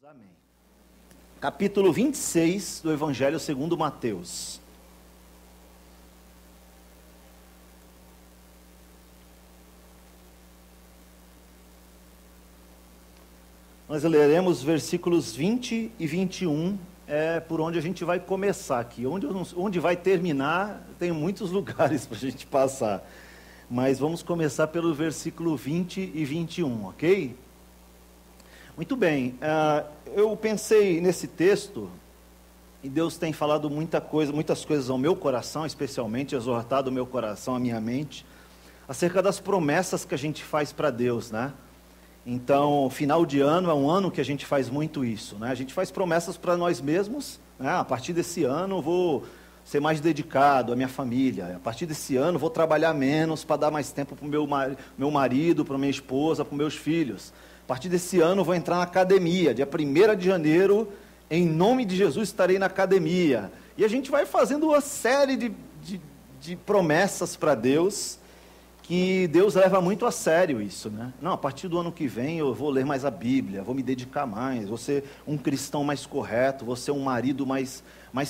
Amém. Capítulo 26 do Evangelho segundo Mateus. Nós leremos versículos 20 e 21, por onde a gente vai começar aqui. Onde vai terminar, tem muitos lugares para a gente passar. Mas vamos começar pelo versículo 20 e 21, ok? Muito bem, eu pensei nesse texto, e Deus tem falado muitas coisas ao meu coração, especialmente exortado o meu coração, a minha mente, acerca das promessas que a gente faz para Deus, né? Então, final de ano é um ano que a gente faz muito isso, né? A gente faz promessas para nós mesmos, né? A partir desse ano vou ser mais dedicado à minha família, a partir desse ano vou trabalhar menos para dar mais tempo para o meu marido, para minha esposa, para os meus filhos. A partir desse ano vou entrar na academia, dia 1º de janeiro, em nome de Jesus estarei na academia. E a gente vai fazendo uma série de promessas para Deus, que Deus leva muito a sério isso, né? Não, a partir do ano que vem eu vou ler mais a Bíblia, vou me dedicar mais, vou ser um cristão mais correto, vou ser um marido mais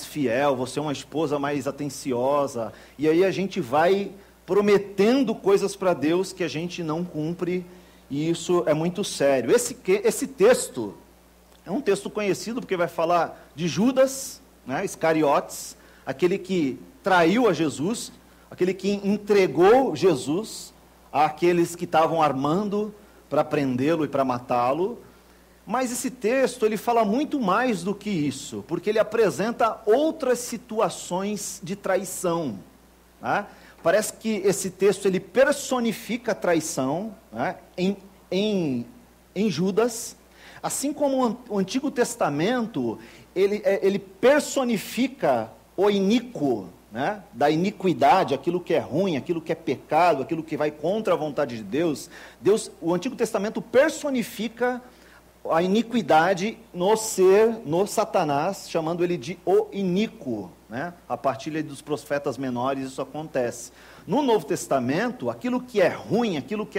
fiel, vou ser uma esposa mais atenciosa. E aí a gente vai prometendo coisas para Deus que a gente não cumpre. E isso é muito sério. Esse texto é um texto conhecido porque vai falar de Judas, né, Iscariotes, aquele que traiu a Jesus, aquele que entregou Jesus àqueles que estavam armando para prendê-lo e para matá-lo. Mas esse texto ele fala muito mais do que isso, porque ele apresenta outras situações de traição, né? Parece que esse texto ele personifica a traição, né, em Judas, assim como o Antigo Testamento ele personifica o iníquo, né, da iniquidade, aquilo que é ruim, aquilo que é pecado, aquilo que vai contra a vontade de Deus. O Antigo Testamento personifica a iniquidade no Satanás, chamando ele de o iníquo, né? A partir dos profetas menores isso acontece. No Novo Testamento, aquilo que é ruim, aquilo que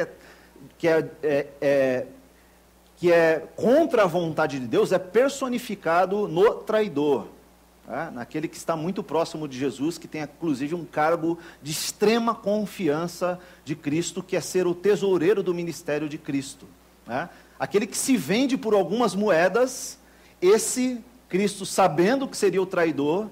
é contra a vontade de Deus é personificado no traidor, né? Naquele que está muito próximo de Jesus, que tem inclusive um cargo de extrema confiança de Cristo, que é ser o tesoureiro do ministério de Cristo, né? Aquele que se vende por algumas moedas, esse Cristo, sabendo que seria o traidor,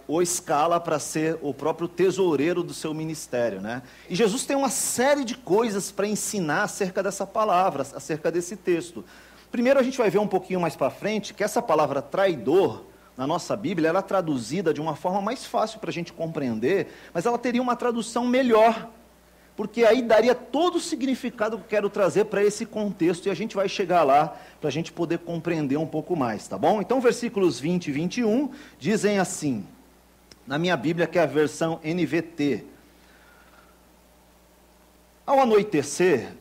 o escala para ser o próprio tesoureiro do seu ministério, né? E Jesus tem uma série de coisas para ensinar acerca dessa palavra, acerca desse texto. Primeiro a gente vai ver um pouquinho mais para frente, que essa palavra traidor, na nossa Bíblia, ela é traduzida de uma forma mais fácil para a gente compreender, mas ela teria uma tradução melhor, porque aí daria todo o significado que eu quero trazer para esse contexto, e a gente vai chegar lá para a gente poder compreender um pouco mais, tá bom? Então, versículos 20 e 21 dizem assim, na minha Bíblia, que é a versão NVT. Ao anoitecer,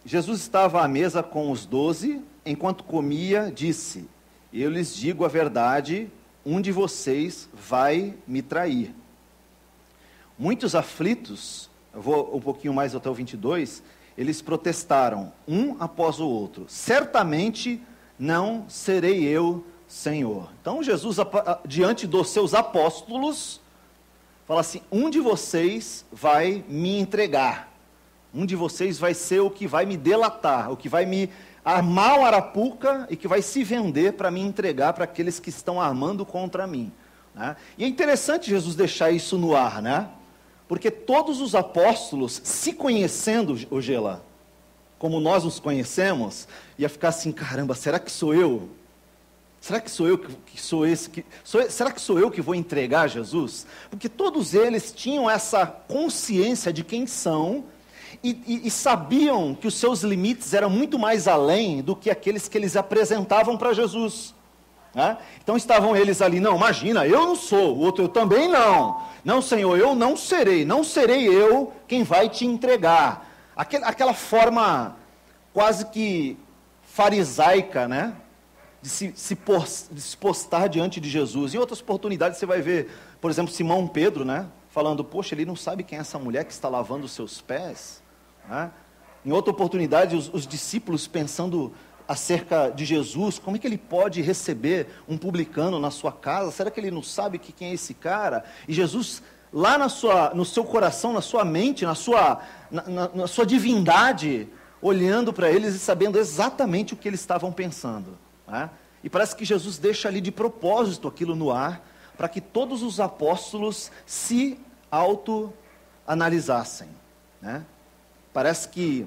Jesus estava à mesa com os 12, enquanto comia, disse, eu lhes digo a verdade, um de vocês vai me trair. Muitos aflitos, eu vou um pouquinho mais até o 22, eles protestaram, um após o outro, certamente não serei eu, Senhor. Então Jesus, diante dos seus apóstolos, fala assim, um de vocês vai me entregar, um de vocês vai ser o que vai me delatar, o que vai me armar o arapuca e que vai se vender para me entregar para aqueles que estão armando contra mim, né? E é interessante Jesus deixar isso no ar, né? Porque todos os apóstolos, se conhecendo, Ogela, como nós nos conhecemos, ia ficar assim, caramba, será que sou eu? Será que sou eu que sou esse? Será que sou eu que vou entregar Jesus? Porque todos eles tinham essa consciência de quem são e sabiam que os seus limites eram muito mais além do que aqueles que eles apresentavam para Jesus, né? Então estavam eles ali, não, imagina, eu não sou, o outro eu também não. Não, Senhor, eu não serei eu quem vai te entregar. Aquela forma quase que farisaica, né? De se postar diante de Jesus. Em outras oportunidades você vai ver, por exemplo, Simão Pedro, né? Falando, poxa, ele não sabe quem é essa mulher que está lavando os seus pés, né? Em outra oportunidade, os discípulos pensando, acerca de Jesus, como é que ele pode receber um publicano na sua casa? Será que ele não sabe quem é esse cara? E Jesus, lá no seu coração, na sua mente, na sua divindade, olhando para eles e sabendo exatamente o que eles estavam pensando, né? E parece que Jesus deixa ali de propósito aquilo no ar, para que todos os apóstolos se autoanalisassem, né? Parece que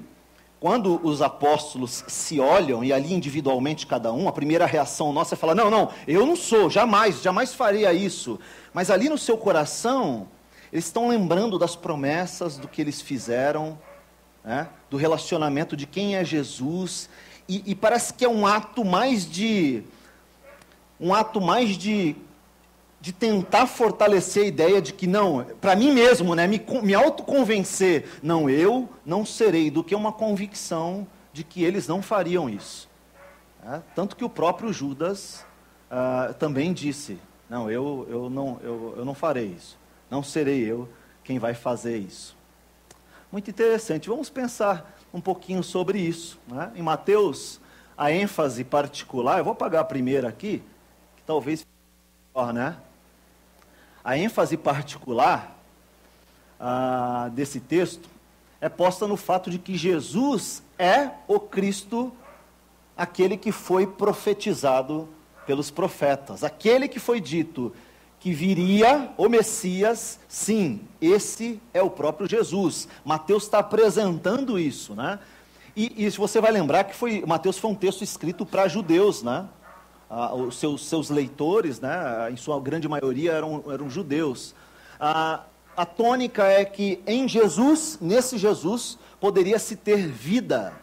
quando os apóstolos se olham, e ali individualmente cada um, a primeira reação nossa é falar, não, eu não sou, jamais faria isso. Mas ali no seu coração, eles estão lembrando das promessas, do que eles fizeram, né? Do relacionamento de quem é Jesus, e parece que é um ato mais de tentar fortalecer a ideia de que não, para mim mesmo, né, me autoconvencer, não, eu não serei, do que uma convicção de que eles não fariam isso. Tanto que o próprio Judas também disse, não, eu não farei isso, não serei eu quem vai fazer isso. Muito interessante, vamos pensar um pouquinho sobre isso, né? Em Mateus, a ênfase particular, eu vou apagar a primeira aqui, que talvez fique melhor, né? A ênfase particular desse texto é posta no fato de que Jesus é o Cristo, aquele que foi profetizado pelos profetas, aquele que foi dito que viria o Messias, sim, esse é o próprio Jesus. Mateus está apresentando isso, né? E se você vai lembrar que Mateus foi um texto escrito para judeus, né? Os seus leitores, né, em sua grande maioria, eram judeus. A tônica é que em Jesus, nesse Jesus, poderia se ter vida.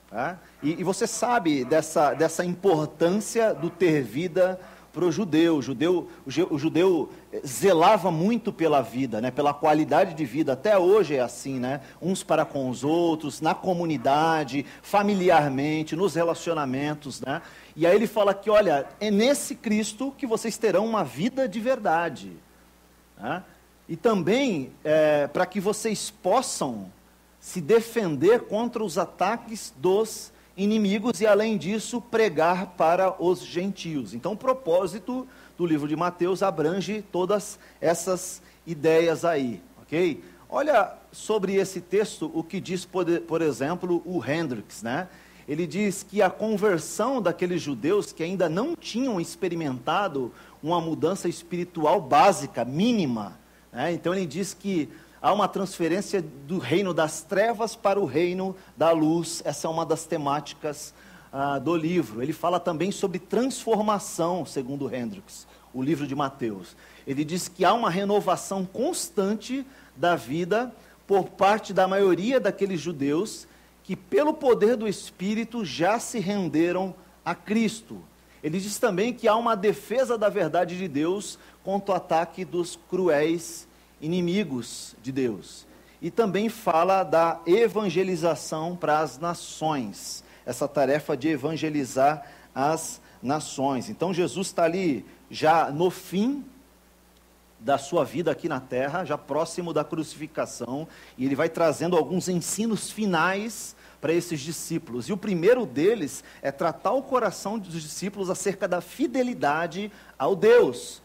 Tá? E você sabe dessa importância do ter vida para o judeu. O judeu zelava muito pela vida, né, pela qualidade de vida. Até hoje é assim, né? Uns para com os outros, na comunidade, familiarmente, nos relacionamentos, né? E aí ele fala que, olha, é nesse Cristo que vocês terão uma vida de verdade, né? E também para que vocês possam se defender contra os ataques dos inimigos e, além disso, pregar para os gentios. Então, o propósito do livro de Mateus abrange todas essas ideias aí, ok? Olha sobre esse texto o que diz, por exemplo, o Hendricks, né? Ele diz que a conversão daqueles judeus que ainda não tinham experimentado uma mudança espiritual básica, mínima, né? Então ele diz que há uma transferência do reino das trevas para o reino da luz. Essa é uma das temáticas do livro. Ele fala também sobre transformação, segundo Hendricks, o livro de Mateus. Ele diz que há uma renovação constante da vida por parte da maioria daqueles judeus que, pelo poder do Espírito, já se renderam a Cristo. Ele diz também que há uma defesa da verdade de Deus contra o ataque dos cruéis inimigos de Deus. E também fala da evangelização para as nações, essa tarefa de evangelizar as nações. Então Jesus está ali já no fim da sua vida aqui na terra, já próximo da crucificação, e ele vai trazendo alguns ensinos finais para esses discípulos. E o primeiro deles é tratar o coração dos discípulos acerca da fidelidade ao Deus.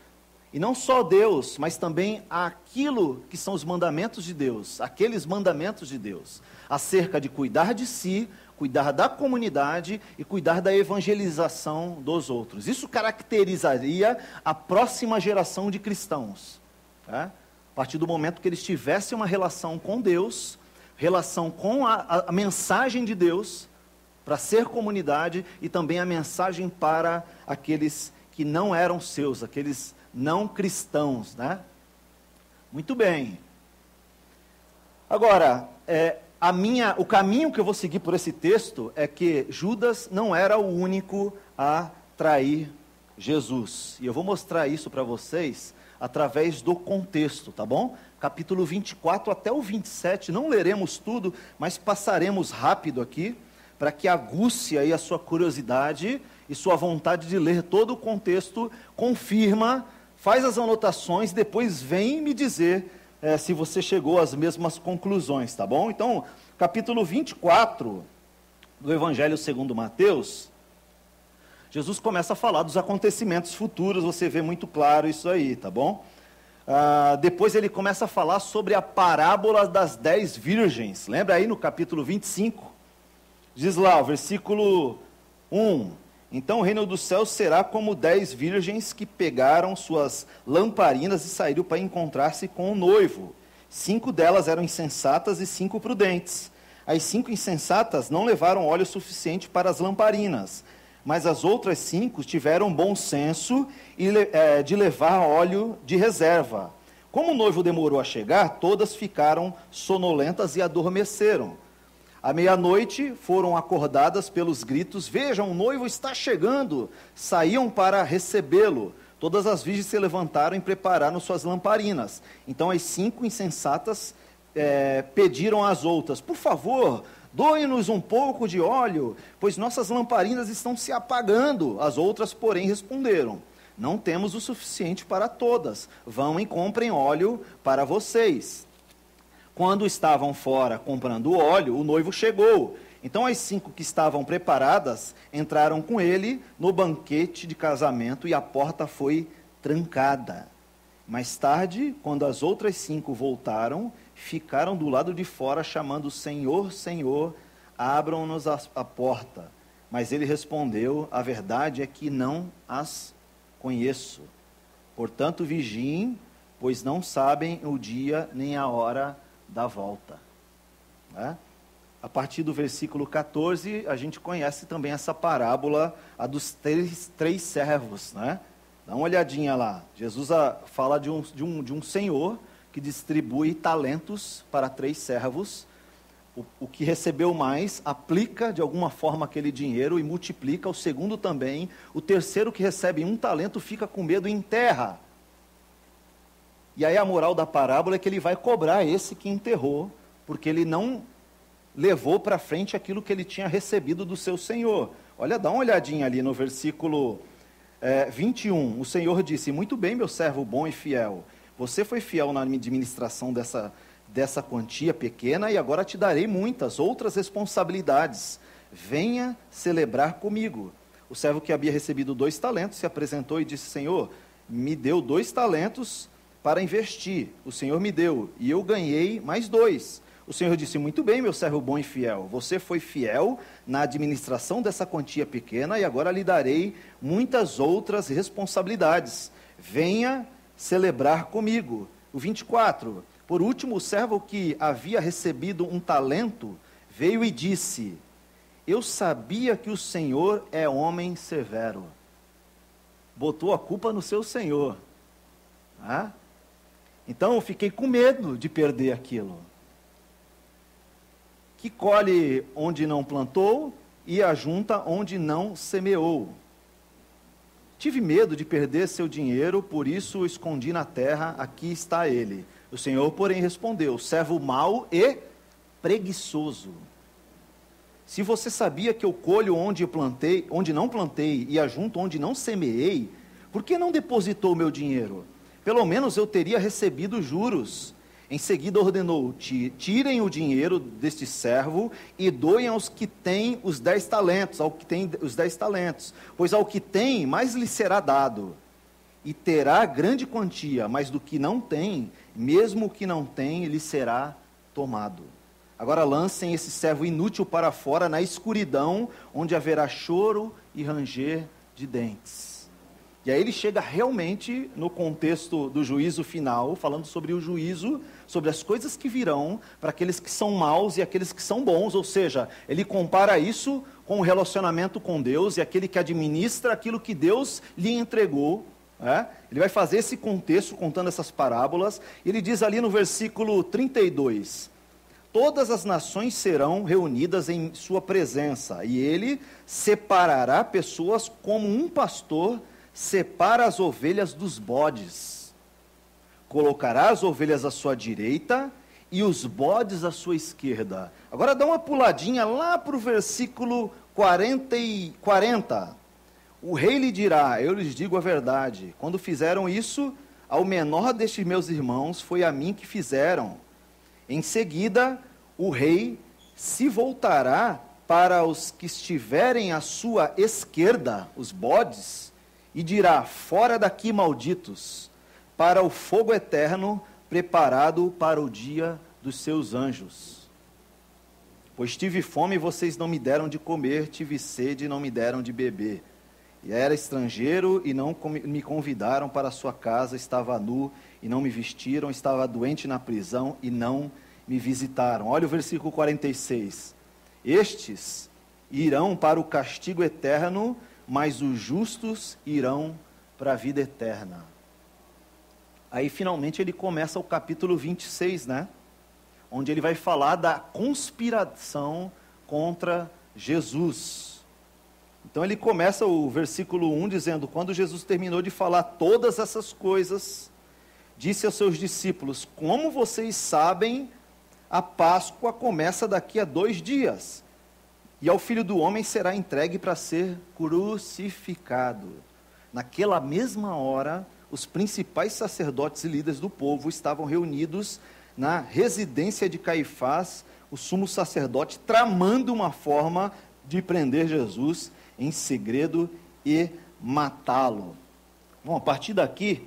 E não só Deus, mas também aquilo que são os mandamentos de Deus, aqueles mandamentos de Deus, acerca de cuidar de si, cuidar da comunidade e cuidar da evangelização dos outros. Isso caracterizaria a próxima geração de cristãos, tá? A partir do momento que eles tivessem uma relação com Deus, relação com a mensagem de Deus, para ser comunidade, e também a mensagem para aqueles que não eram seus, aqueles não cristãos, né? Muito bem. Agora, o caminho que eu vou seguir por esse texto é que Judas não era o único a trair Jesus. E eu vou mostrar isso para vocês através do contexto, tá bom? Capítulo 24 até o 27, não leremos tudo, mas passaremos rápido aqui, para que aguce aí a sua curiosidade e sua vontade de ler todo o contexto, confirma, faz as anotações, depois vem me dizer se você chegou às mesmas conclusões, tá bom? Então, capítulo 24, do Evangelho segundo Mateus, Jesus começa a falar dos acontecimentos futuros, você vê muito claro isso aí, tá bom? Depois ele começa a falar sobre a parábola das 10 virgens. Lembra aí no capítulo 25? Diz lá, o versículo 1. Então o reino dos céus será como 10 virgens que pegaram suas lamparinas e saíram para encontrar-se com o noivo. 5 delas eram insensatas e 5 prudentes. As 5 insensatas não levaram óleo suficiente para as lamparinas, mas as outras 5 tiveram bom senso de levar óleo de reserva. Como o noivo demorou a chegar, todas ficaram sonolentas e adormeceram. À meia-noite foram acordadas pelos gritos: vejam, o noivo está chegando! Saíam para recebê-lo. Todas as virgens se levantaram e prepararam suas lamparinas. Então as 5 insensatas pediram às outras: por favor, doe-nos um pouco de óleo, pois nossas lamparinas estão se apagando. As outras, porém, responderam: não temos o suficiente para todas. Vão e comprem óleo para vocês. Quando estavam fora comprando o óleo, o noivo chegou. Então as 5 que estavam preparadas entraram com ele no banquete de casamento e a porta foi trancada. Mais tarde, quando as outras 5 voltaram, ficaram do lado de fora chamando: Senhor, Senhor, abram-nos a porta. Mas ele respondeu: a verdade é que não as conheço. Portanto, vigiem, pois não sabem o dia nem a hora da volta. A partir do versículo 14, a gente conhece também essa parábola, a dos três servos, né? Dá uma olhadinha lá. Jesus fala de um senhor que distribui talentos para 3 servos. O que recebeu mais aplica de alguma forma aquele dinheiro e multiplica. O segundo também. O terceiro, que recebe 1 talento, fica com medo e enterra. E aí a moral da parábola é que ele vai cobrar esse que enterrou, porque ele não levou para frente aquilo que ele tinha recebido do seu senhor. Olha, dá uma olhadinha ali no versículo 21. O Senhor disse: muito bem, meu servo bom e fiel. Você foi fiel na administração dessa quantia pequena, e agora te darei muitas outras responsabilidades. Venha celebrar comigo. O servo que havia recebido 2 talentos se apresentou e disse: Senhor, me deu 2 talentos para investir. O Senhor me deu, e eu ganhei mais 2. O Senhor disse: muito bem, meu servo bom e fiel. Você foi fiel na administração dessa quantia pequena, e agora lhe darei muitas outras responsabilidades. Venha celebrar comigo. O 24. Por último, o servo que havia recebido 1 talento veio e disse: eu sabia que o Senhor é homem severo. Botou a culpa no seu senhor. Então eu fiquei com medo de perder aquilo. Que colhe onde não plantou e ajunta onde não semeou. Tive medo de perder seu dinheiro, por isso o escondi na terra, aqui está ele. O Senhor, porém, respondeu: servo mau e preguiçoso. Se você sabia que eu colho onde não plantei e ajunto onde não semeei, por que não depositou o meu dinheiro? Pelo menos eu teria recebido juros. Em seguida ordenou: tirem o dinheiro deste servo e doem aos que têm os 10 talentos, ao que tem os 10 talentos. Pois ao que tem, mais lhe será dado. E terá grande quantia, mas do que não tem, mesmo o que não tem, lhe será tomado. Agora lancem esse servo inútil para fora, na escuridão, onde haverá choro e ranger de dentes. E aí ele chega realmente no contexto do juízo final, falando sobre o juízo, sobre as coisas que virão para aqueles que são maus e aqueles que são bons. Ou seja, ele compara isso com o relacionamento com Deus e aquele que administra aquilo que Deus lhe entregou. Ele vai fazer esse contexto, contando essas parábolas. Ele diz ali no versículo 32... todas as nações serão reunidas em sua presença, e ele separará pessoas como um pastor separa as ovelhas dos bodes. Colocará as ovelhas à sua direita e os bodes à sua esquerda. Agora dá uma puladinha lá para o versículo 40. O rei lhe dirá: eu lhes digo a verdade, quando fizeram isso ao menor destes meus irmãos, foi a mim que fizeram. Em seguida, o rei se voltará para os que estiverem à sua esquerda, os bodes, e dirá: fora daqui, malditos, para o fogo eterno preparado para o dia dos seus anjos. Pois tive fome e vocês não me deram de comer, tive sede e não me deram de beber. E era estrangeiro e não me convidaram para a sua casa, estava nu e não me vestiram, estava doente na prisão e não me visitaram. Olha o versículo 46. Estes irão para o castigo eterno, mas os justos irão para a vida eterna. Aí finalmente ele começa o capítulo 26, né? Onde ele vai falar da conspiração contra Jesus. Então ele começa o versículo 1 dizendo: quando Jesus terminou de falar todas essas coisas, disse aos seus discípulos: como vocês sabem, a Páscoa começa daqui a 2 dias, e ao Filho do Homem será entregue para ser crucificado. Naquela mesma hora, os principais sacerdotes e líderes do povo estavam reunidos na residência de Caifás, o sumo sacerdote, tramando uma forma de prender Jesus em segredo e matá-lo. Bom, a partir daqui,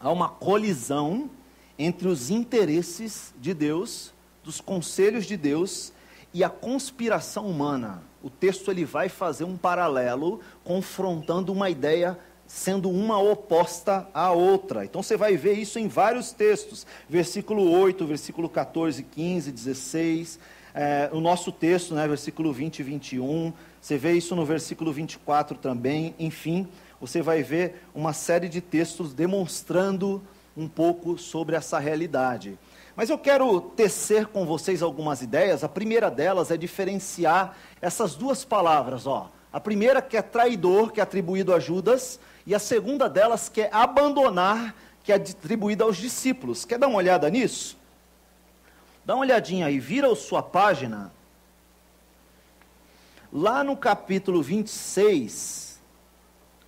há uma colisão entre os interesses de Deus, dos conselhos de Deus e a conspiração humana. O texto ele vai fazer um paralelo, confrontando uma ideia, sendo uma oposta à outra. Então você vai ver isso em vários textos, versículo 8, versículo 14, 15, 16, o nosso texto, né, versículo 20 e 21, você vê isso no versículo 24 também, enfim, você vai ver uma série de textos demonstrando um pouco sobre essa realidade. Mas eu quero tecer com vocês algumas ideias. A primeira delas é diferenciar essas duas palavras, ó. A primeira que é traidor, que é atribuído a Judas, e a segunda delas que é abandonar, que é atribuída aos discípulos. Quer dar uma olhada nisso? Dá uma olhadinha aí, vira a sua página. Lá no capítulo 26,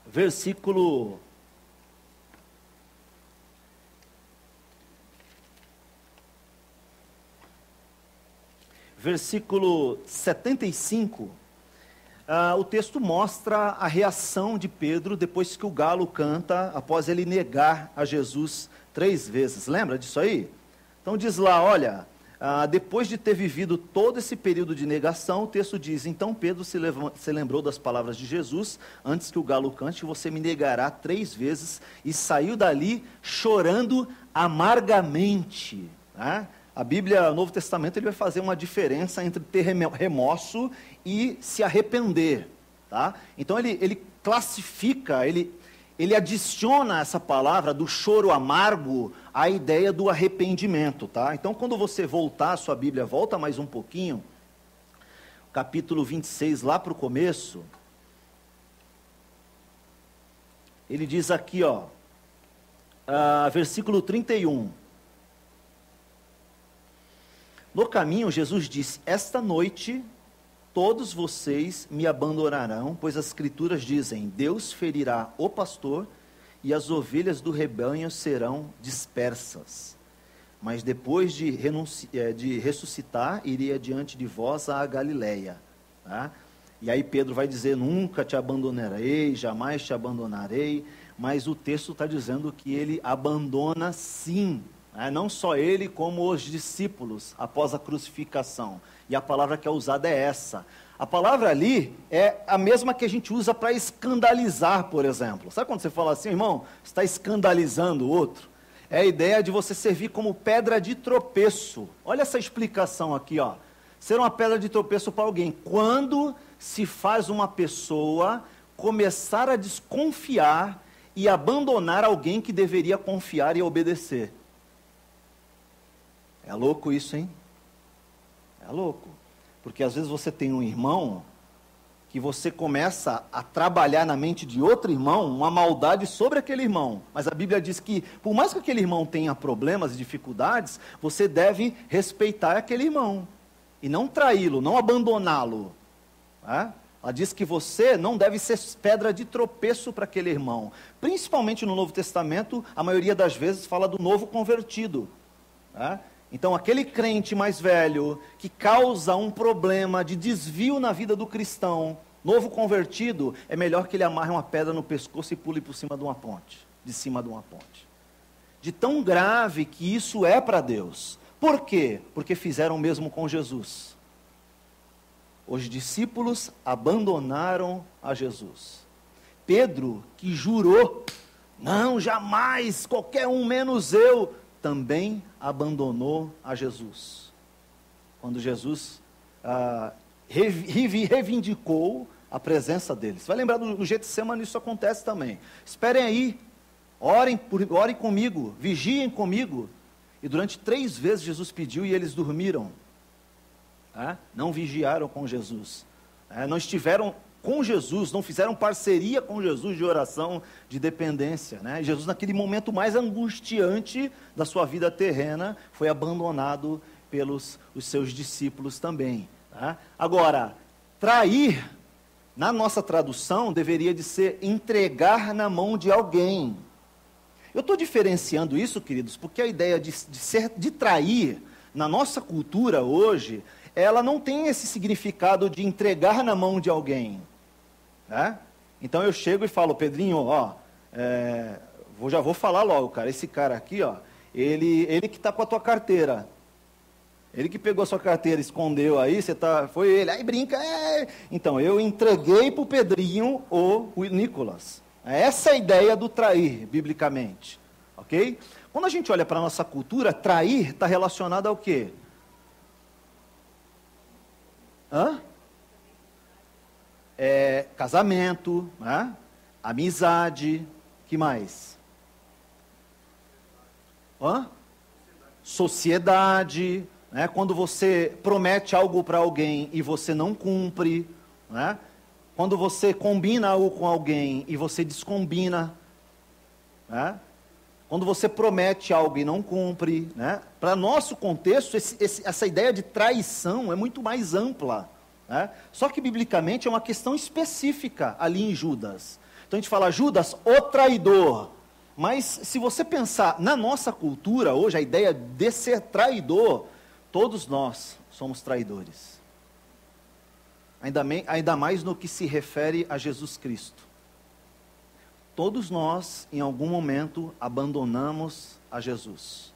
versículo 75, o texto mostra a reação de Pedro depois que o galo canta, após ele negar a Jesus 3 vezes. Lembra disso aí? Então diz lá, olha, depois de ter vivido todo esse período de negação, o texto diz: então Pedro se lembrou das palavras de Jesus: antes que o galo cante, você me negará 3 vezes, e saiu dali chorando amargamente, né? A Bíblia, o Novo Testamento, ele vai fazer uma diferença entre ter remorso e se arrepender, tá? Então ele classifica, ele adiciona essa palavra do choro amargo à ideia do arrependimento, tá? Então quando você voltar a sua Bíblia, volta mais um pouquinho, capítulo 26, lá para o começo, ele diz aqui, ó, versículo 31, no caminho, Jesus disse: esta noite todos vocês me abandonarão, pois as Escrituras dizem: Deus ferirá o pastor e as ovelhas do rebanho serão dispersas. Mas depois de ressuscitar, iria diante de vós à Galileia. Tá? E aí Pedro vai dizer: nunca te abandonarei, jamais te abandonarei. Mas o texto está dizendo que ele abandona sim. Não só ele, como os discípulos, após a crucificação. E a palavra que é usada é essa. A palavra ali é a mesma que a gente usa para escandalizar, por exemplo. Sabe quando você fala assim, irmão, você está escandalizando o outro? É a ideia de você servir como pedra de tropeço. Olha essa explicação aqui, ó. Ser uma pedra de tropeço para alguém. Quando se faz uma pessoa começar a desconfiar e abandonar alguém que deveria confiar e obedecer. É louco isso, hein? É louco. Porque às vezes você tem um irmão que você começa a trabalhar na mente de outro irmão uma maldade sobre aquele irmão. Mas a Bíblia diz que, por mais que aquele irmão tenha problemas e dificuldades, você deve respeitar aquele irmão. E não traí-lo, não abandoná-lo. Ela diz que você não deve ser pedra de tropeço para aquele irmão. Principalmente no Novo Testamento, a maioria das vezes fala do novo convertido. Então, aquele crente mais velho que causa um problema de desvio na vida do cristão, novo convertido, é melhor que ele amarre uma pedra no pescoço e pule por cima de uma ponte, de cima de uma ponte. De tão grave que isso é para Deus. Por quê? Porque fizeram o mesmo com Jesus. Os discípulos abandonaram a Jesus. Pedro, que jurou, não, jamais, qualquer um menos eu, também abandonou a Jesus. Quando Jesus reivindicou a presença deles. Vai lembrar do Getsemane, isso acontece também. Esperem aí, orem comigo, vigiem comigo. E durante 3 vezes Jesus pediu e eles dormiram. Não vigiaram com Jesus. Não estiveram com Jesus, não fizeram parceria com Jesus de oração, de dependência. Jesus, naquele momento mais angustiante da sua vida terrena, foi abandonado pelos os seus discípulos também. Agora, trair, na nossa tradução, deveria de ser entregar na mão de alguém. Eu estou diferenciando isso, queridos, porque a ideia de trair, na nossa cultura hoje, ela não tem esse significado de entregar na mão de alguém. Então eu chego e falo, Pedrinho, já vou falar logo, cara, esse cara aqui, ele que está com a tua carteira, ele que pegou a sua carteira, escondeu aí, foi ele, aí brinca, Então eu entreguei para o Pedrinho o Nicolas. Essa é a ideia do trair, biblicamente, ok? Quando a gente olha para a nossa cultura, trair está relacionado ao quê? Casamento, amizade, que mais? Sociedade, quando você promete algo para alguém e você não cumpre, quando você combina algo com alguém e você descombina, quando você promete algo e não cumpre, para nosso contexto, essa ideia de traição é muito mais ampla. Só que biblicamente é uma questão específica ali em Judas. Então a gente fala, Judas, o traidor. Mas se você pensar na nossa cultura hoje, a ideia de ser traidor, todos nós somos traidores. Ainda mais no que se refere a Jesus Cristo. Todos nós, em algum momento, abandonamos a Jesus.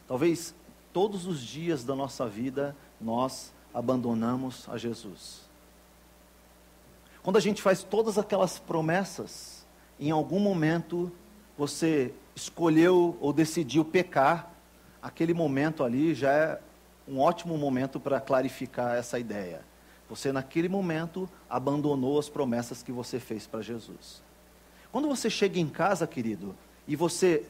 Talvez todos os dias da nossa vida, nós abandonamos a Jesus. Quando a gente faz todas aquelas promessas, em algum momento você escolheu ou decidiu pecar, aquele momento ali já é um ótimo momento para clarificar essa ideia. Você naquele momento abandonou as promessas que você fez para Jesus. Quando você chega em casa, querido, e você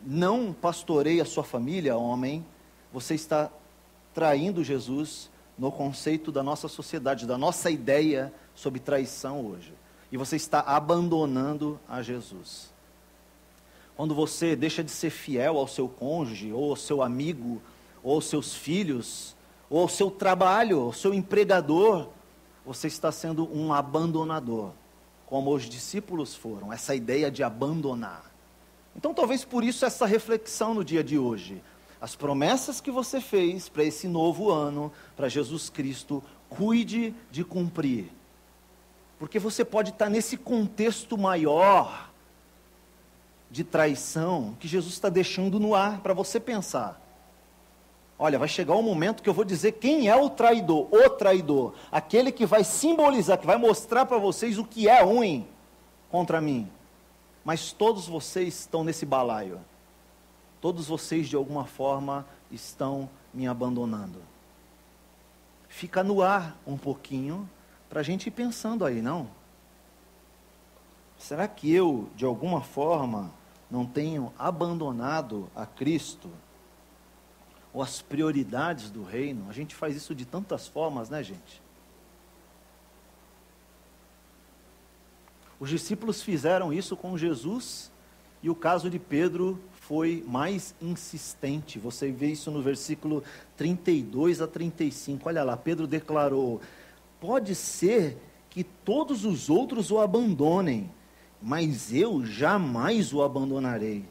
não pastoreia a sua família, homem, você está traindo Jesus no conceito da nossa sociedade, da nossa ideia sobre traição hoje. E você está abandonando a Jesus. Quando você deixa de ser fiel ao seu cônjuge, ou ao seu amigo, ou aos seus filhos, ou ao seu trabalho, ao seu empregador, você está sendo um abandonador, como os discípulos foram, essa ideia de abandonar. Então talvez por isso essa reflexão no dia de hoje. As promessas que você fez para esse novo ano, para Jesus Cristo, cuide de cumprir. Porque você pode estar nesse contexto maior de traição que Jesus está deixando no ar para você pensar. Olha, vai chegar um momento que eu vou dizer quem é o traidor, aquele que vai simbolizar, que vai mostrar para vocês o que é ruim contra mim. Mas todos vocês estão nesse balaio. Todos vocês, de alguma forma, estão me abandonando. Fica no ar um pouquinho, para a gente ir pensando aí, não? Será que eu, de alguma forma, não tenho abandonado a Cristo? Ou as prioridades do reino? A gente faz isso de tantas formas, né, gente? Os discípulos fizeram isso com Jesus, e o caso de Pedro foi mais insistente. Você vê isso no versículo 32 a 35. Olha lá, Pedro declarou: pode ser que todos os outros o abandonem, mas eu jamais o abandonarei.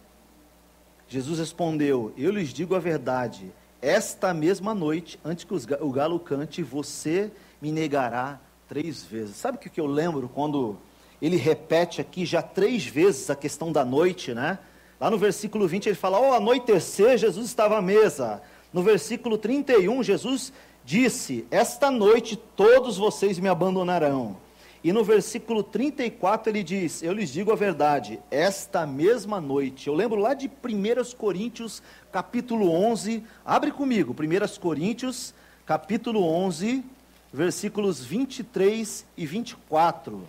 Jesus respondeu: eu lhes digo a verdade, esta mesma noite, antes que o galo cante, você me negará 3 vezes. Sabe o que eu lembro quando ele repete aqui já 3 vezes a questão da noite, né? Lá no versículo 20 ele fala: ao anoitecer, Jesus estava à mesa. No versículo 31, Jesus disse: esta noite todos vocês me abandonarão. E no versículo 34 ele diz: eu lhes digo a verdade, esta mesma noite. Eu lembro lá de 1 Coríntios, capítulo 11, abre comigo, 1 Coríntios, capítulo 11, versículos 23 e 24.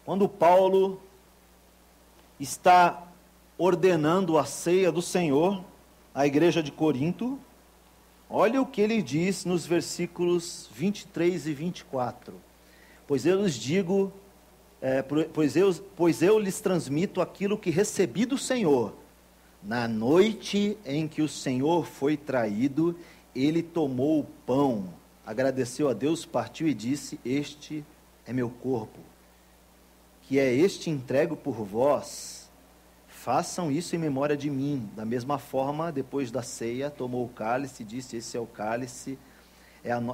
Quando Paulo está ordenando a ceia do Senhor à igreja de Corinto, olha o que ele diz nos versículos 23 e 24. Pois eu lhes digo, pois eu lhes transmito aquilo que recebi do Senhor. Na noite em que o Senhor foi traído, ele tomou o pão, agradeceu a Deus, partiu e disse: este é meu corpo, que é este entregue por vós. Façam isso em memória de mim. Da mesma forma, depois da ceia, tomou o cálice e disse: esse é o cálice,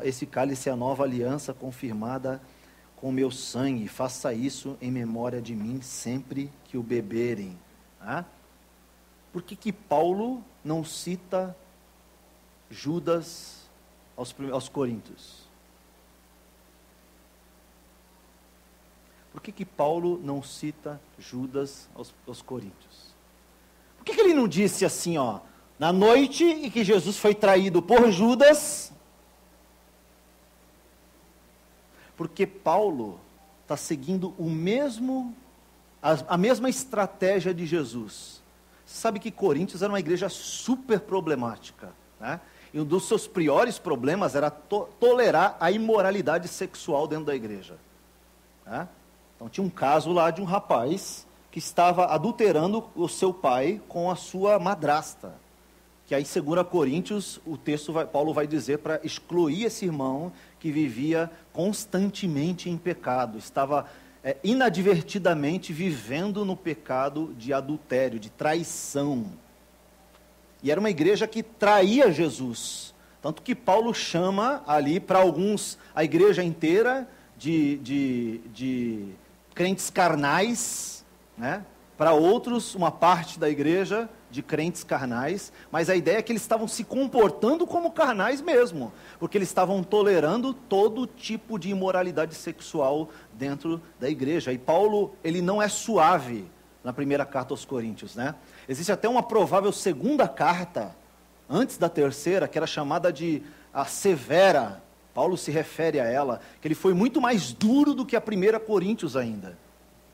esse cálice é a nova aliança confirmada com meu sangue. Faça isso em memória de mim sempre que o beberem. Por que Paulo não cita Judas aos Coríntios? Por que Paulo não cita Judas aos Coríntios? Por que ele não disse assim, na noite em que Jesus foi traído por Judas? Porque Paulo está seguindo a mesma estratégia de Jesus. Você sabe que Coríntios era uma igreja super problemática, né? E um dos seus piores problemas era tolerar a imoralidade sexual dentro da igreja, né? Então tinha um caso lá de um rapaz que estava adulterando o seu pai com a sua madrasta. Que aí, segundo a Coríntios, Paulo vai dizer para excluir esse irmão que vivia constantemente em pecado, estava inadvertidamente vivendo no pecado de adultério, de traição. E era uma igreja que traía Jesus. Tanto que Paulo chama ali para alguns, a igreja inteira, de crentes carnais, né? Para outros, uma parte da igreja de crentes carnais, mas a ideia é que eles estavam se comportando como carnais mesmo, porque eles estavam tolerando todo tipo de imoralidade sexual dentro da igreja. E Paulo, ele não é suave na primeira carta aos Coríntios, né? Existe até uma provável segunda carta, antes da terceira, que era chamada de a severa. Paulo se refere a ela, que ele foi muito mais duro do que a primeira Coríntios ainda,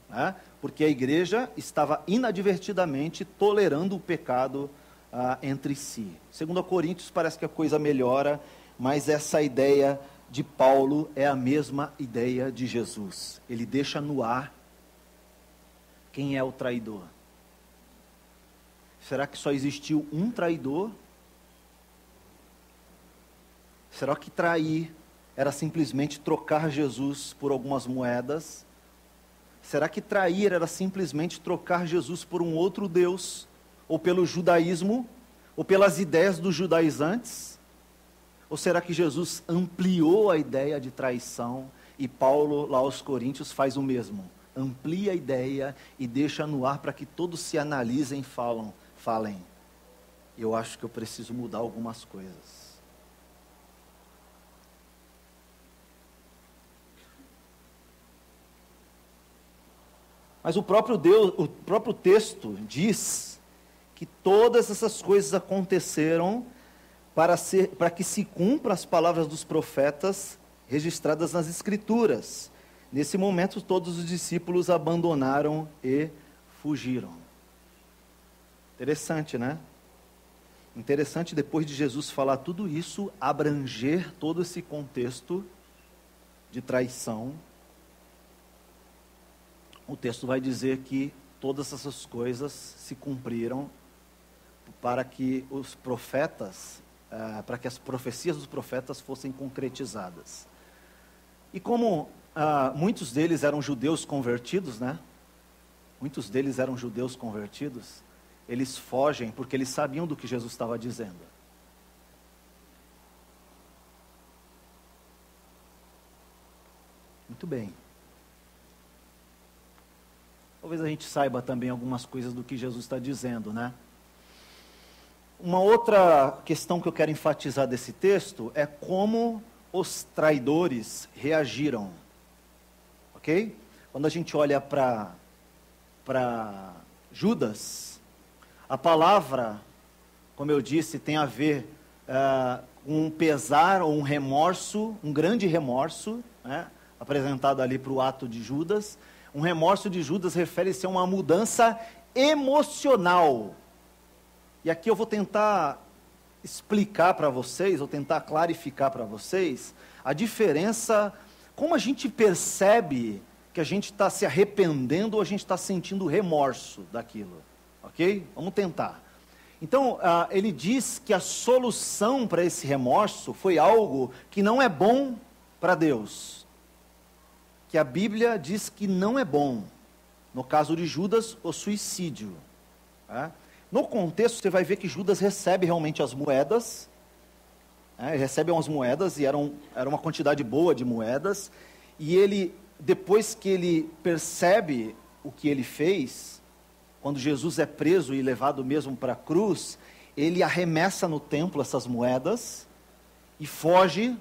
né? Porque a igreja estava inadvertidamente tolerando o pecado entre si. Segundo a Coríntios parece que a coisa melhora, mas essa ideia de Paulo é a mesma ideia de Jesus. Ele deixa no ar quem é o traidor. Será que só existiu um traidor? Será que trair era simplesmente trocar Jesus por algumas moedas? Será que trair era simplesmente trocar Jesus por um outro Deus? Ou pelo judaísmo? Ou pelas ideias dos judaizantes? Ou será que Jesus ampliou a ideia de traição e Paulo, lá aos Coríntios, faz o mesmo? Amplia a ideia e deixa no ar para que todos se analisem e falem: eu acho que eu preciso mudar algumas coisas. Mas o próprio texto diz que todas essas coisas aconteceram para que se cumpram as palavras dos profetas registradas nas Escrituras. Nesse momento, todos os discípulos abandonaram e fugiram. Interessante, né? Interessante, depois de Jesus falar tudo isso, abranger todo esse contexto de traição. O texto vai dizer que todas essas coisas se cumpriram para que os profetas, para que as profecias dos profetas fossem concretizadas. E como muitos deles eram judeus convertidos, né? muitos deles eram judeus convertidos, eles fogem porque eles sabiam do que Jesus estava dizendo. Muito bem. Talvez a gente saiba também algumas coisas do que Jesus está dizendo, né? Uma outra questão que eu quero enfatizar desse texto é como os traidores reagiram. Ok? Quando a gente olha para Judas, a palavra, como eu disse, tem a ver com um pesar ou um remorso, um grande remorso, né, apresentado ali para o ato de Judas. Um remorso de Judas refere-se a uma mudança emocional. E aqui eu vou tentar explicar para vocês, ou tentar clarificar para vocês, a diferença, como a gente percebe que a gente está se arrependendo ou a gente está sentindo remorso daquilo. Ok? Vamos tentar. Então, ele diz que a solução para esse remorso foi algo que não é bom para Deus. Que a Bíblia diz que não é bom. No caso de Judas, o suicídio. No contexto, você vai ver que Judas recebe realmente as moedas. Ele recebe umas moedas, e era uma quantidade boa de moedas. E ele, depois que ele percebe o que ele fez, quando Jesus é preso e levado mesmo para a cruz, ele arremessa no templo essas moedas e foge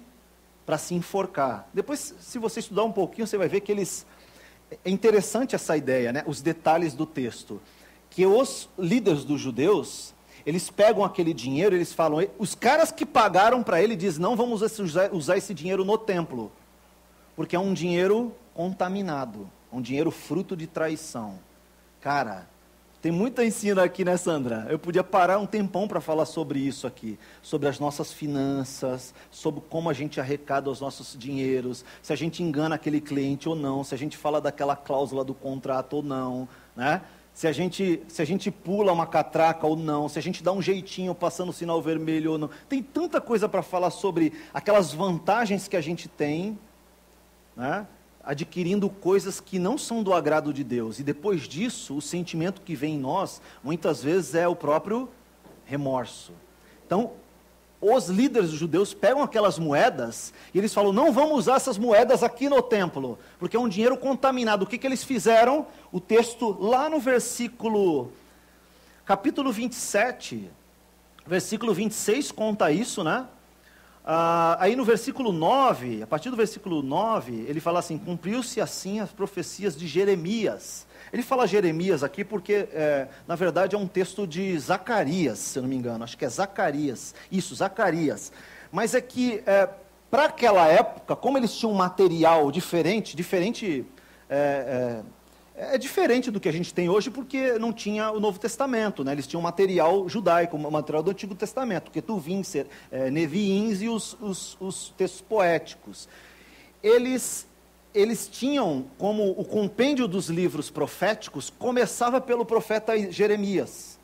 para se enforcar. Depois, se você estudar um pouquinho, você vai ver que é interessante essa ideia, né? Os detalhes do texto. Que os líderes dos judeus, eles pegam aquele dinheiro, eles falam, os caras que pagaram para ele dizem, não vamos usar esse dinheiro no templo, porque é um dinheiro contaminado, um dinheiro fruto de traição. Cara, tem muito ensino aqui, né, Sandra? Eu podia parar um tempão para falar sobre isso aqui, sobre as nossas finanças, sobre como a gente arrecada os nossos dinheiros, se a gente engana aquele cliente ou não, se a gente fala daquela cláusula do contrato ou não, né? Se a gente pula uma catraca ou não, se a gente dá um jeitinho passando o sinal vermelho ou não. Tem tanta coisa para falar sobre aquelas vantagens que a gente tem, né? Adquirindo coisas que não são do agrado de Deus. E depois disso, o sentimento que vem em nós, muitas vezes é o próprio remorso. Então, os líderes judeus pegam aquelas moedas e eles falam, não vamos usar essas moedas aqui no templo, porque é um dinheiro contaminado. O que eles fizeram? O texto lá no capítulo 27, versículo 26 conta isso, né? Aí no versículo 9, a partir do versículo 9, ele fala assim, cumpriu-se assim as profecias de Jeremias. Ele fala Jeremias aqui porque, na verdade, é um texto de Zacarias, se eu não me engano, acho que é Zacarias, isso, Zacarias. Mas é que, para aquela época, como eles tinham um material diferente do que a gente tem hoje, porque não tinha o Novo Testamento, né? Eles tinham material judaico, material do Antigo Testamento, Ketuvim, Neviins e os textos poéticos. Eles tinham, como o compêndio dos livros proféticos, começava pelo profeta Jeremias.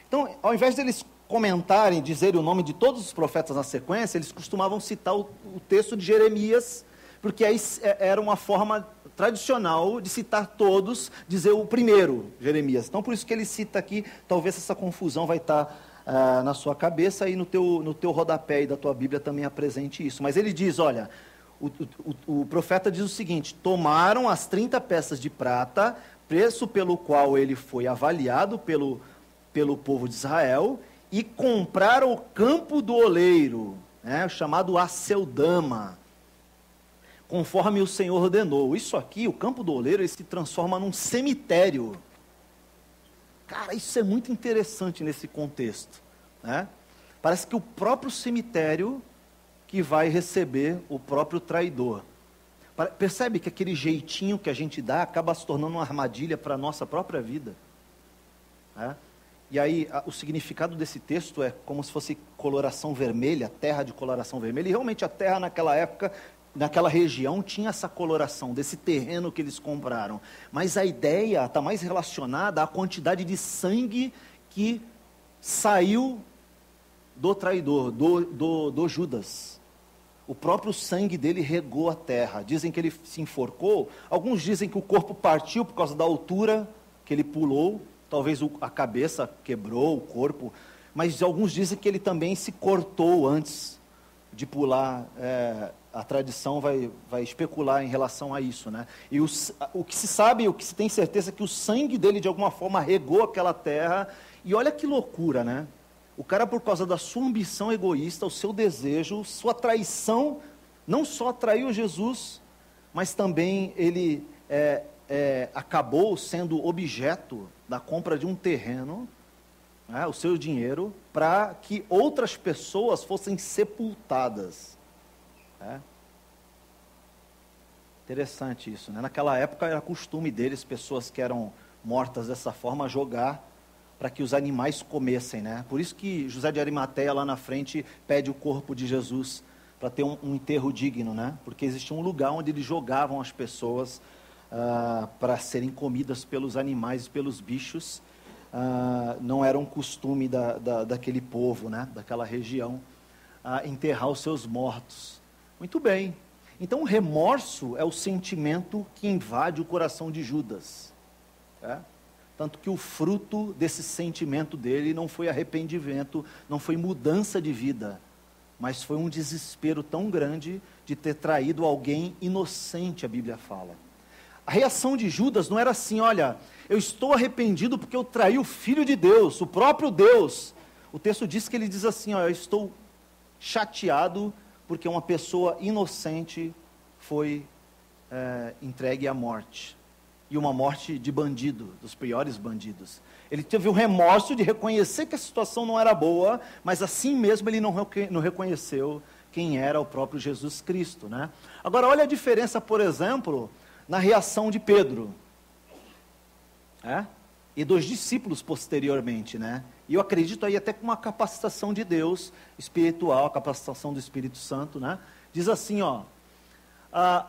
Então, ao invés deles comentarem, dizerem o nome de todos os profetas na sequência, eles costumavam citar o texto de Jeremias, porque aí era uma forma tradicional de citar todos, dizer o primeiro, Jeremias. Então, por isso que ele cita aqui, talvez essa confusão vai estar na sua cabeça, e no teu rodapé e da tua Bíblia também apresente isso. Mas ele diz, olha, o profeta diz o seguinte, tomaram as 30 peças de prata, preço pelo qual ele foi avaliado pelo povo de Israel, e compraram o campo do oleiro, né, chamado Aceldama, conforme o Senhor ordenou. Isso aqui, o campo do oleiro, ele se transforma num cemitério. Cara, isso é muito interessante nesse contexto, né? Parece que o próprio cemitério que vai receber o próprio traidor. Percebe que aquele jeitinho que a gente dá acaba se tornando uma armadilha para a nossa própria vida, né? E aí, o significado desse texto é como se fosse coloração vermelha, terra de coloração vermelha, e realmente a terra naquela época, naquela região, tinha essa coloração, desse terreno que eles compraram. Mas a ideia está mais relacionada à quantidade de sangue que saiu do traidor, do Judas. O próprio sangue dele regou a terra. Dizem que ele se enforcou, alguns dizem que o corpo partiu por causa da altura que ele pulou, talvez a cabeça quebrou, o corpo, mas alguns dizem que ele também se cortou antes de pular. A tradição vai especular em relação a isso, né? E o que se sabe, o que se tem certeza é que o sangue dele de alguma forma regou aquela terra. E olha que loucura, né? O cara, por causa da sua ambição egoísta, o seu desejo, sua traição, não só traiu Jesus, mas também ele acabou sendo objeto da compra de um terreno, né, o seu dinheiro, para que outras pessoas fossem sepultadas. Interessante isso, né? Naquela época era costume deles, pessoas que eram mortas dessa forma, jogar para que os animais comessem, né? Por isso que José de Arimateia lá na frente pede o corpo de Jesus para ter um enterro digno, né? Porque existia um lugar onde eles jogavam as pessoas para serem comidas pelos animais e pelos bichos. Não era um costume daquele povo, né? Daquela região, enterrar os seus mortos. Muito bem. Então, o remorso é o sentimento que invade o coração de Judas. Tanto que o fruto desse sentimento dele não foi arrependimento, não foi mudança de vida, mas foi um desespero tão grande de ter traído alguém inocente, a Bíblia fala. A reação de Judas não era assim: olha, eu estou arrependido porque eu traí o Filho de Deus, o próprio Deus. O texto diz que ele diz assim: olha, eu estou chateado porque uma pessoa inocente foi entregue à morte. E uma morte de bandido, dos piores bandidos. Ele teve o remorso de reconhecer que a situação não era boa, mas assim mesmo ele não reconheceu quem era o próprio Jesus Cristo, né? Agora, olha a diferença, por exemplo, na reação de Pedro, e dos discípulos posteriormente, né? E eu acredito aí até com uma capacitação de Deus espiritual, a capacitação do Espírito Santo, né? Diz assim,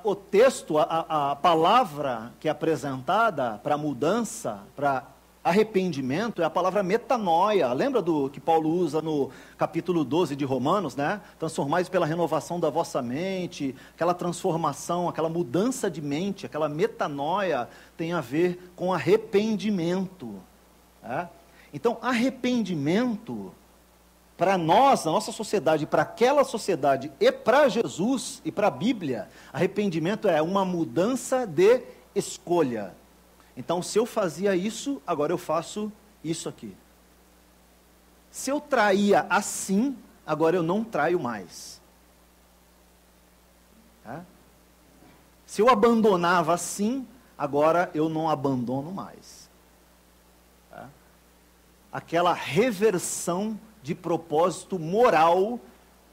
o texto, a palavra que é apresentada para mudança, para arrependimento, é a palavra metanoia. Lembra do que Paulo usa no capítulo 12 de Romanos, né? Transformais pela renovação da vossa mente. Aquela transformação, aquela mudança de mente, aquela metanoia tem a ver com arrependimento. Então, arrependimento, para nós, na nossa sociedade, para aquela sociedade e para Jesus e para a Bíblia, arrependimento é uma mudança de escolha. Então, se eu fazia isso, agora eu faço isso aqui. Se eu traía assim, agora eu não traio mais. Se eu abandonava assim, agora eu não abandono mais. Aquela reversão de propósito moral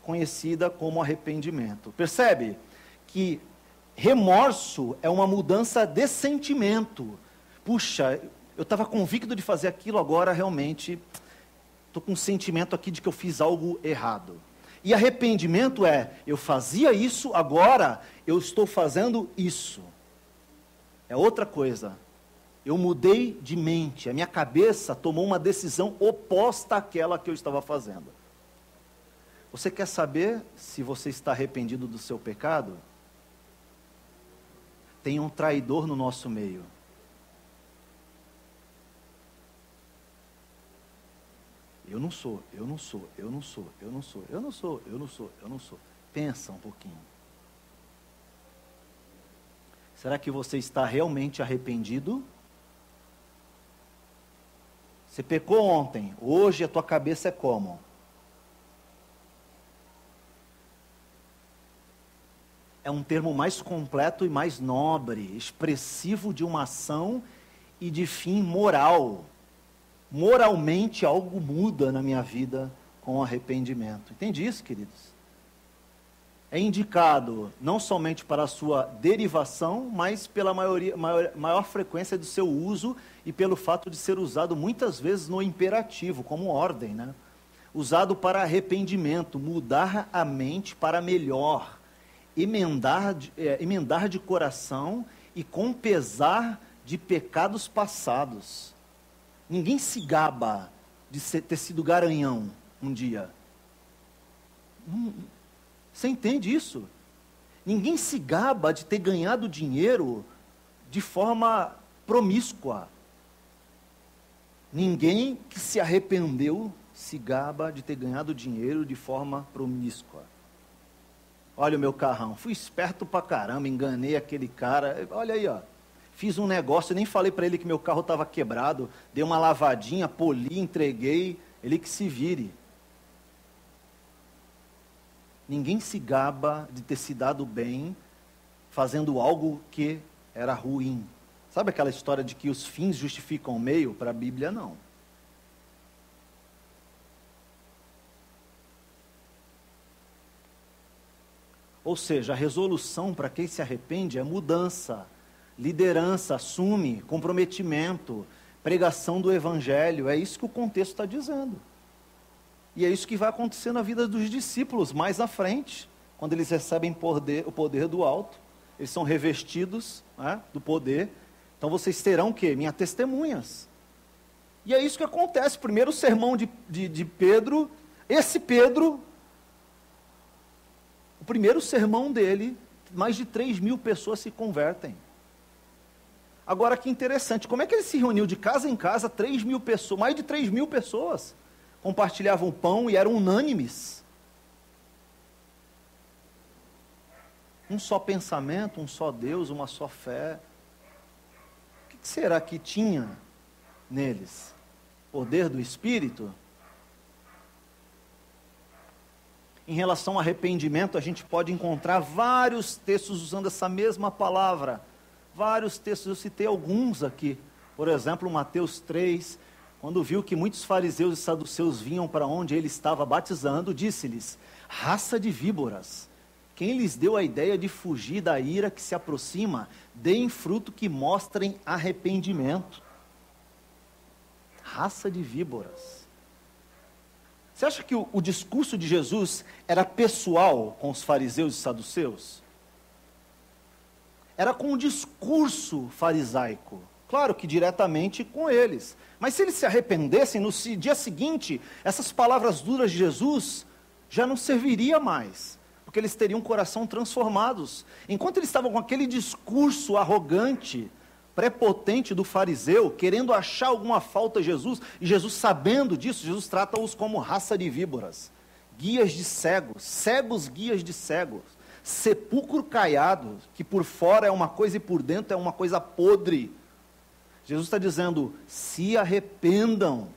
conhecida como arrependimento. Percebe que remorso é uma mudança de sentimento. Puxa, eu estava convicto de fazer aquilo, agora realmente estou com um sentimento aqui de que eu fiz algo errado. E arrependimento eu fazia isso, agora eu estou fazendo isso. É outra coisa. Eu mudei de mente, a minha cabeça tomou uma decisão oposta àquela que eu estava fazendo. Você quer saber se você está arrependido do seu pecado? Tem um traidor no nosso meio. Eu não sou. Pensa um pouquinho. Será que você está realmente arrependido? Você pecou ontem, hoje a tua cabeça é como? É um termo mais completo e mais nobre, expressivo de uma ação e de fim moral. Moralmente algo muda na minha vida com arrependimento. Entende isso, queridos? É indicado não somente para a sua derivação, mas pela maior frequência do seu uso e pelo fato de ser usado muitas vezes no imperativo, como ordem, né? Usado para arrependimento, mudar a mente para melhor, emendar de coração e com pesar de pecados passados. Ninguém se gaba de ter sido garanhão um dia. Você entende isso? Ninguém se gaba de ter ganhado dinheiro de forma promíscua. Ninguém que se arrependeu se gaba de ter ganhado dinheiro de forma promíscua. Olha o meu carrão, fui esperto pra caramba, enganei aquele cara. Olha aí, ó. Fiz um negócio, nem falei para ele que meu carro estava quebrado, dei uma lavadinha, poli, entreguei, ele que se vire. Ninguém se gaba de ter se dado bem fazendo algo que era ruim. Sabe aquela história de que os fins justificam o meio? Para a Bíblia, não. Ou seja, a resolução para quem se arrepende é mudança, liderança, assume, comprometimento, pregação do Evangelho. É isso que o contexto está dizendo. E é isso que vai acontecer na vida dos discípulos mais à frente, quando eles recebem o poder do alto, eles são revestidos, né, do poder. Então vocês terão o quê? Minhas testemunhas. E é isso que acontece. Primeiro o sermão de Pedro, esse Pedro, o primeiro sermão dele, mais de 3.000 pessoas se convertem. Agora que interessante, como é que ele se reuniu de casa em casa, 3.000 pessoas, mais de 3.000 pessoas compartilhavam pão e eram unânimes. Um só pensamento, um só Deus, uma só fé. O que será que tinha neles? Poder do Espírito? Em relação ao arrependimento, a gente pode encontrar vários textos usando essa mesma palavra. Vários textos, eu citei alguns aqui. Por exemplo, Mateus 3, quando viu que muitos fariseus e saduceus vinham para onde ele estava batizando, disse-lhes: raça de víboras, quem lhes deu a ideia de fugir da ira que se aproxima? Deem fruto que mostrem arrependimento. Raça de víboras. Você acha que o discurso de Jesus era pessoal com os fariseus e saduceus? Era com o discurso farisaico. Claro que diretamente com eles. Mas se eles se arrependessem, no dia seguinte, essas palavras duras de Jesus já não serviria mais. Porque eles teriam um coração transformados. Enquanto eles estavam com aquele discurso arrogante, prepotente do fariseu, querendo achar alguma falta em Jesus, e Jesus sabendo disso, Jesus trata-os como raça de víboras, guias de cegos, cegos guias de cegos, sepulcro caiado, que por fora é uma coisa e por dentro é uma coisa podre. Jesus está dizendo: se arrependam,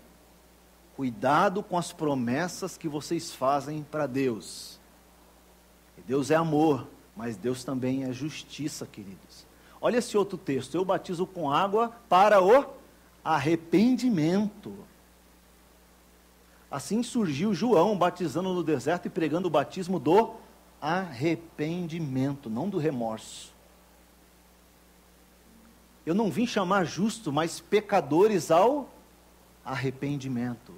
cuidado com as promessas que vocês fazem para Deus. Deus é amor, mas Deus também é justiça, queridos. Olha esse outro texto: eu batizo com água para o arrependimento. Assim surgiu João batizando no deserto e pregando o batismo do arrependimento, não do remorso. Eu não vim chamar justos, mas pecadores ao arrependimento.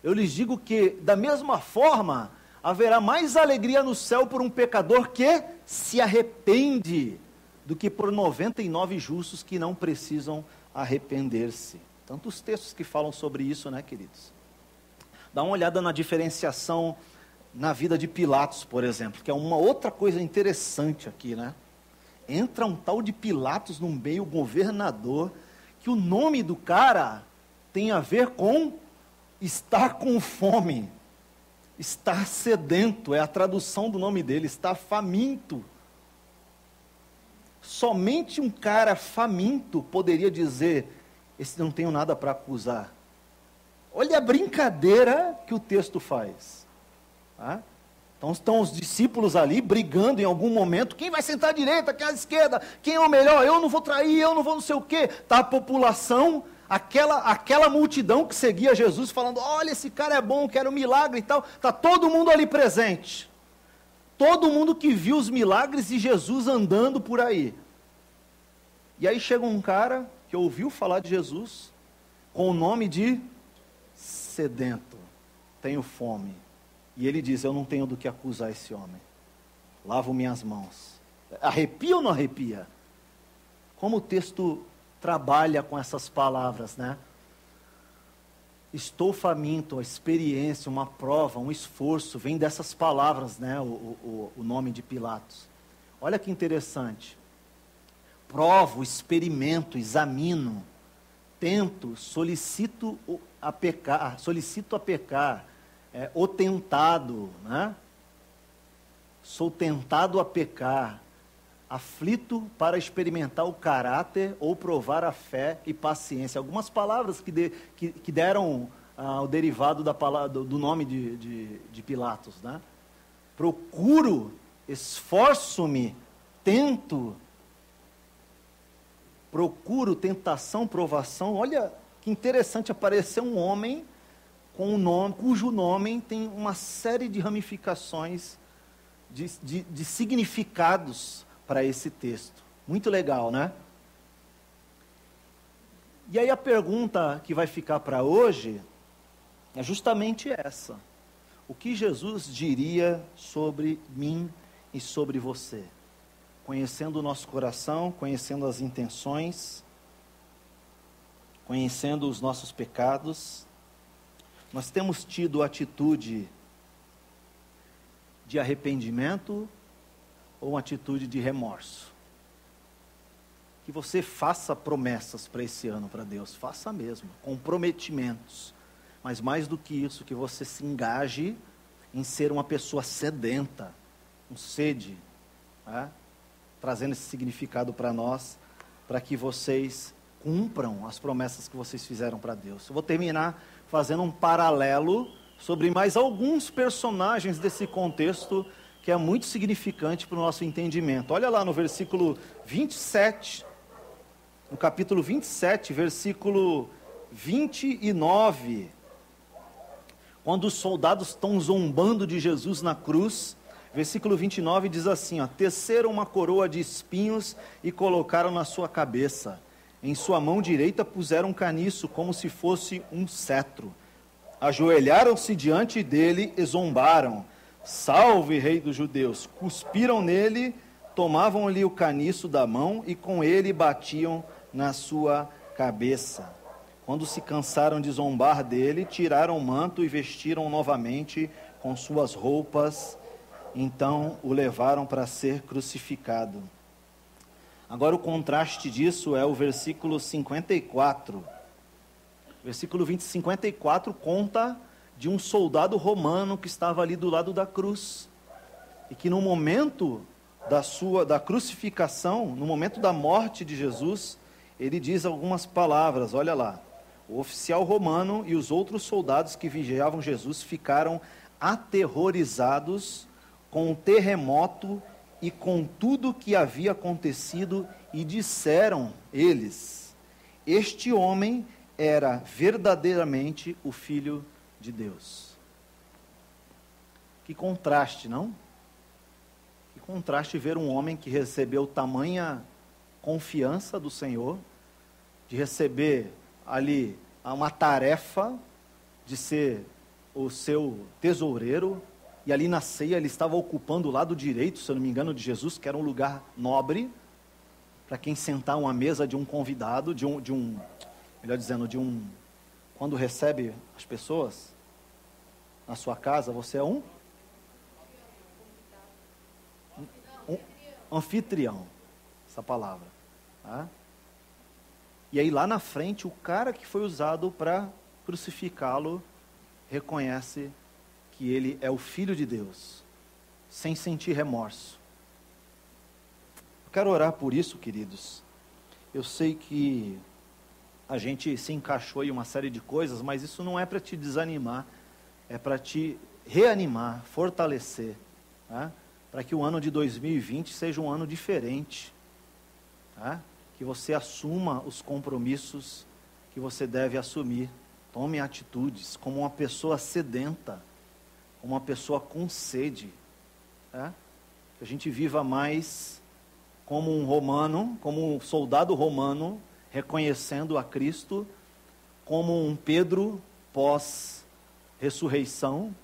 Eu lhes digo que, da mesma forma, haverá mais alegria no céu por um pecador que se arrepende, do que por 99 justos que não precisam arrepender-se. Tantos textos que falam sobre isso, né, queridos? Dá uma olhada na diferenciação na vida de Pilatos, por exemplo, que é uma outra coisa interessante aqui, né? Entra um tal de Pilatos no meio, governador, que o nome do cara tem a ver com estar com fome, estar sedento, é a tradução do nome dele, estar faminto. Somente um cara faminto poderia dizer: esse não tenho nada para acusar. Olha a brincadeira que o texto faz. Tá? Então estão os discípulos ali brigando em algum momento: quem vai sentar à direita, quem à esquerda, quem é o melhor, eu não vou trair, eu não vou não sei o quê. Está a população, aquela multidão que seguia Jesus falando: olha, esse cara é bom, quero um milagre e tal. Está todo mundo ali presente. Todo mundo que viu os milagres de Jesus andando por aí. E aí chega um cara que ouviu falar de Jesus com o nome de sedento, tenho fome. E ele diz: eu não tenho do que acusar esse homem. Lavo minhas mãos. Arrepia ou não arrepia? Como o texto trabalha com essas palavras, né? Estou faminto, a experiência, uma prova, um esforço, vem dessas palavras, né? O nome de Pilatos. Olha que interessante. Provo, experimento, examino. tento, solicito a pecar, o tentado, né? Sou tentado a pecar, aflito para experimentar o caráter ou provar a fé e paciência. Algumas palavras que deram o derivado da palavra, do nome de Pilatos, né? Procuro, esforço-me, tento, procuro, tentação, provação. Olha que interessante, aparecer um homem com um nome, cujo nome tem uma série de ramificações, de significados para esse texto. Muito legal, né? E aí a pergunta que vai ficar para hoje é justamente essa: o que Jesus diria sobre mim e sobre você? Conhecendo o nosso coração, conhecendo as intenções, conhecendo os nossos pecados, nós temos tido atitude de arrependimento ou uma atitude de remorso? Que você faça promessas para esse ano para Deus, faça mesmo, comprometimentos, mas mais do que isso, que você se engaje em ser uma pessoa sedenta, com sede, né? Trazendo esse significado para nós, para que vocês cumpram as promessas que vocês fizeram para Deus. Eu vou terminar fazendo um paralelo sobre mais alguns personagens desse contexto, que é muito significante para o nosso entendimento. Olha lá no versículo 27, no capítulo 27, versículo 29, quando os soldados estão zombando de Jesus na cruz, versículo 29 diz assim, ó: teceram uma coroa de espinhos e colocaram na sua cabeça. Em sua mão direita puseram um caniço, como se fosse um cetro. Ajoelharam-se diante dele e zombaram: salve, rei dos judeus! Cuspiram nele, tomavam-lhe o caniço da mão e com ele batiam na sua cabeça. Quando se cansaram de zombar dele, tiraram o manto e vestiram novamente com suas roupas. Então o levaram para ser crucificado. Agora o contraste disso é o versículo 54. Versículo 54 conta de um soldado romano que estava ali do lado da cruz. E que no momento da crucificação, no momento da morte de Jesus, ele diz algumas palavras, olha lá. O oficial romano e os outros soldados que vigiavam Jesus ficaram aterrorizados com o terremoto e com tudo que havia acontecido, e disseram eles: este homem era verdadeiramente o Filho de Deus. Que contraste, não? Que contraste ver um homem que recebeu tamanha confiança do Senhor, de receber ali uma tarefa de ser o seu tesoureiro, e ali na ceia ele estava ocupando o lado direito, se eu não me engano, de Jesus, que era um lugar nobre, para quem sentar uma mesa de um convidado, quando recebe as pessoas na sua casa, você é um anfitrião, essa palavra, tá? E aí lá na frente, o cara que foi usado para crucificá-lo, reconhece que ele é o Filho de Deus, sem sentir remorso. Eu quero orar por isso, queridos. Eu sei que a gente se encaixou em uma série de coisas, mas isso não é para te desanimar, é para te reanimar, fortalecer, tá? Para que o ano de 2020 seja um ano diferente, tá? Que você assuma os compromissos que você deve assumir, tome atitudes como uma pessoa sedenta, como uma pessoa com sede, tá? Que a gente viva mais como um romano, como um soldado romano, reconhecendo a Cristo, como um Pedro pós-ressurreição,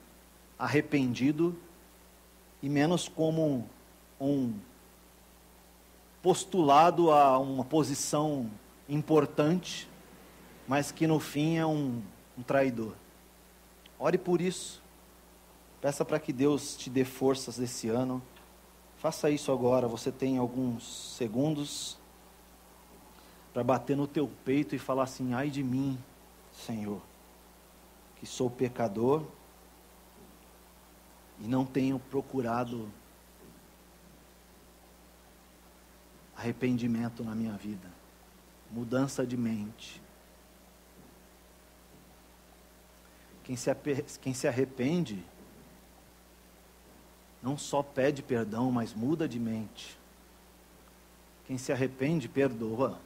arrependido, e menos como um postulado a uma posição importante, mas que no fim é um traidor. Ore por isso. Peça para que Deus te dê forças esse ano. Faça isso agora, você tem alguns segundos para bater no teu peito e falar assim: ai de mim, Senhor, que sou pecador e não tenho procurado arrependimento na minha vida, mudança de mente. Quem se arrepende, não só pede perdão, mas muda de mente. Quem se arrepende, perdoa.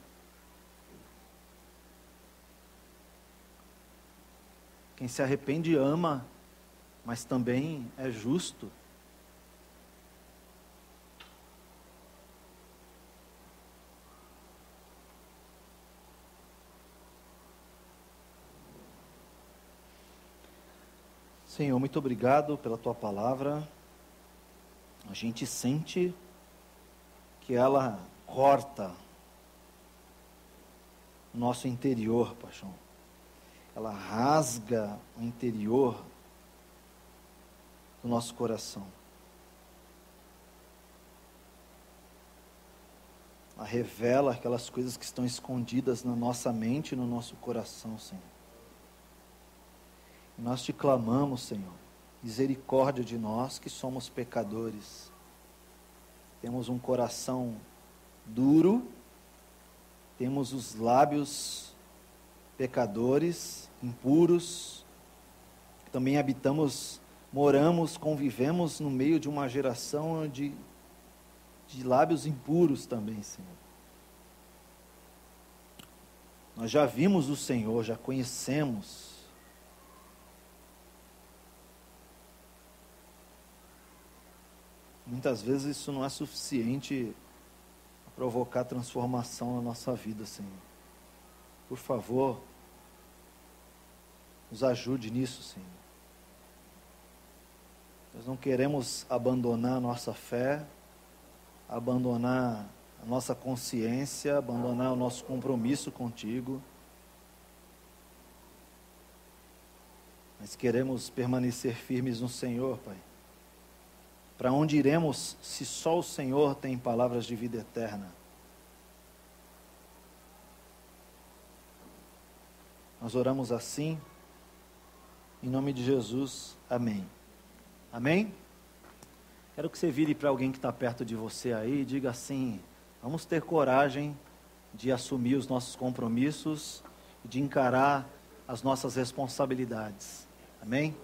Quem se arrepende, ama, mas também é justo. Senhor, muito obrigado pela Tua palavra. A gente sente que ela corta o nosso interior, paixão. Ela rasga o interior do nosso coração. Ela revela aquelas coisas que estão escondidas na nossa mente e no nosso coração, Senhor. E nós te clamamos, Senhor, misericórdia de nós que somos pecadores. Temos um coração duro, temos os lábios pecadores, impuros, também moramos, convivemos no meio de uma geração de lábios impuros também, Senhor. Nós já vimos o Senhor, já conhecemos. Muitas vezes isso não é suficiente para provocar transformação na nossa vida, Senhor. Por favor, nos ajude nisso, Senhor. Nós não queremos abandonar a nossa fé, abandonar a nossa consciência, abandonar o nosso compromisso contigo. Mas queremos permanecer firmes no Senhor, Pai. Para onde iremos se só o Senhor tem palavras de vida eterna? Nós oramos assim, em nome de Jesus, amém. Amém? Quero que você vire para alguém que está perto de você aí e diga assim: vamos ter coragem de assumir os nossos compromissos e de encarar as nossas responsabilidades. Amém?